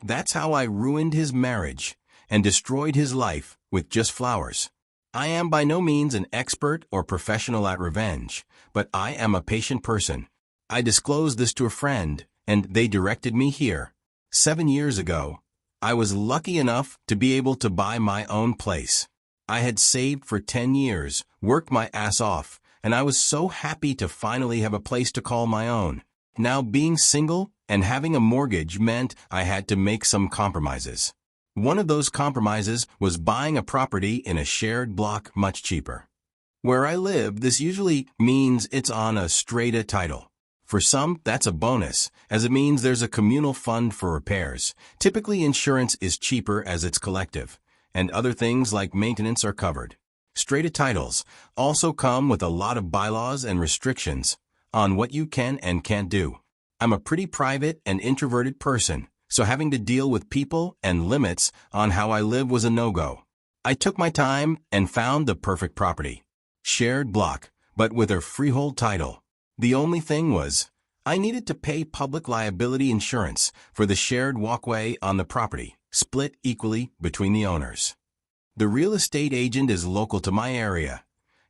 That's how I ruined his marriage and destroyed his life with just flowers. I am by no means an expert or professional at revenge, but I am a patient person. I disclosed this to a friend, and they directed me here. 7 years ago, I was lucky enough to be able to buy my own place. I had saved for 10 years, worked my ass off, and I was so happy to finally have a place to call my own. Now being single and having a mortgage meant I had to make some compromises. One of those compromises was buying a property in a shared block much cheaper. Where I live, this usually means it's on a strata title. For some, that's a bonus, as it means there's a communal fund for repairs. Typically, insurance is cheaper as it's collective, and other things like maintenance are covered. Strata titles also come with a lot of bylaws and restrictions on what you can and can't do. I'm a pretty private and introverted person, so having to deal with people and limits on how I live was a no-go. I took my time and found the perfect property. Shared block, but with a freehold title. The only thing was, I needed to pay public liability insurance for the shared walkway on the property, split equally between the owners. The real estate agent is local to my area,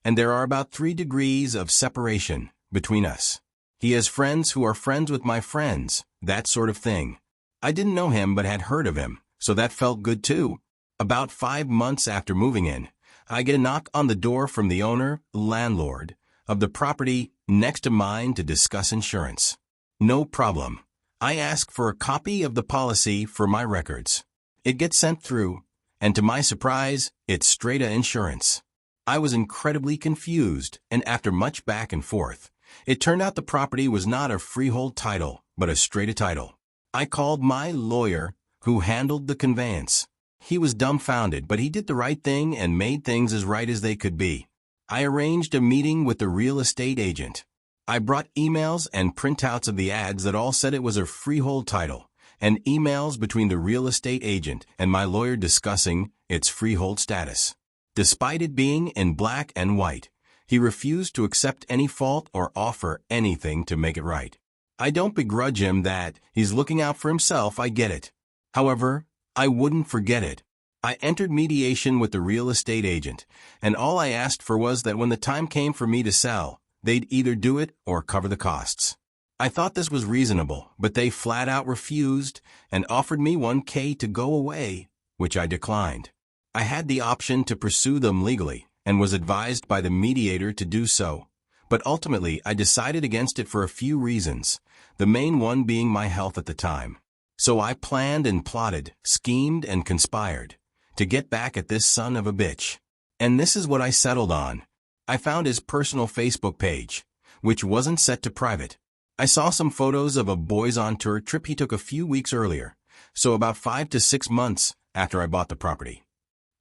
and there are about 3 degrees of separation between us. He has friends who are friends with my friends, that sort of thing. I didn't know him but had heard of him, so that felt good too. About 5 months after moving in, I get a knock on the door from the owner, landlord, of the property next to mine to discuss insurance. No problem. I ask for a copy of the policy for my records. It gets sent through, and to my surprise, it's strata insurance. I was incredibly confused, and after much back and forth, it turned out the property was not a freehold title, but a strata title. I called my lawyer, who handled the conveyance. He was dumbfounded, but he did the right thing and made things as right as they could be. I arranged a meeting with the real estate agent. I brought emails and printouts of the ads that all said it was a freehold title, and emails between the real estate agent and my lawyer discussing its freehold status. Despite it being in black and white, he refused to accept any fault or offer anything to make it right. I don't begrudge him that. He's looking out for himself, I get it. However, I wouldn't forget it. I entered mediation with the real estate agent, and all I asked for was that when the time came for me to sell, they'd either do it or cover the costs. I thought this was reasonable, but they flat out refused and offered me $1,000 to go away, which I declined. I had the option to pursue them legally and was advised by the mediator to do so, but ultimately I decided against it for a few reasons, the main one being my health at the time. So I planned and plotted, schemed and conspired to get back at this son of a bitch. And this is what I settled on. I found his personal Facebook page, which wasn't set to private. I saw some photos of a boys on tour trip he took a few weeks earlier, so about 5 to 6 months after I bought the property.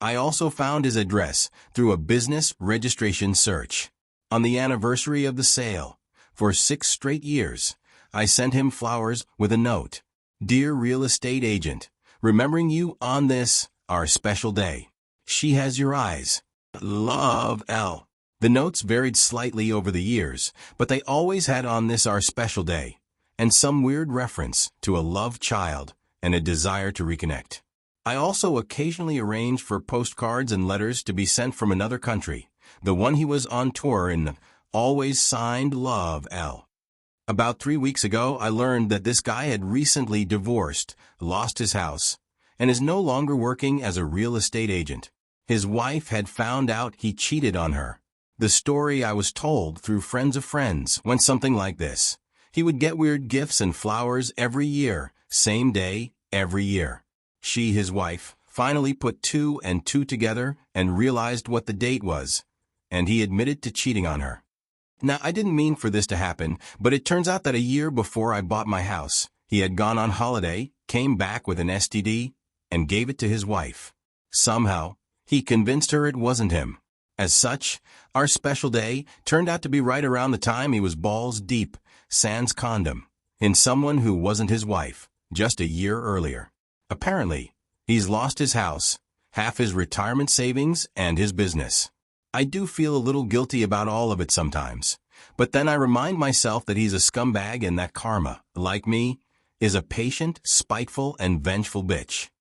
I also found his address through a business registration search. On the anniversary of the sale, for 6 straight years, I sent him flowers with a note. Dear real estate agent, remembering you on this, our special day. She has your eyes. Love, L. The notes varied slightly over the years, but they always had on this our special day, and some weird reference to a love child and a desire to reconnect. I also occasionally arranged for postcards and letters to be sent from another country. The one he was on tour in, always signed Love, L. About 3 weeks ago, I learned that this guy had recently divorced, lost his house, and is no longer working as a real estate agent. His wife had found out he cheated on her. The story I was told through friends of friends went something like this. He would get weird gifts and flowers every year, same day, every year. She, his wife, finally put 2 and 2 together and realized what the date was, and he admitted to cheating on her. Now, I didn't mean for this to happen, but it turns out that a year before I bought my house, he had gone on holiday, came back with an STD, and gave it to his wife. Somehow, he convinced her it wasn't him. As such, our special day turned out to be right around the time he was balls deep, sans condom, in someone who wasn't his wife, just a year earlier. Apparently, he's lost his house, half his retirement savings, and his business. I do feel a little guilty about all of it sometimes, but then I remind myself that he's a scumbag and that karma, like me, is a patient, spiteful, and vengeful bitch.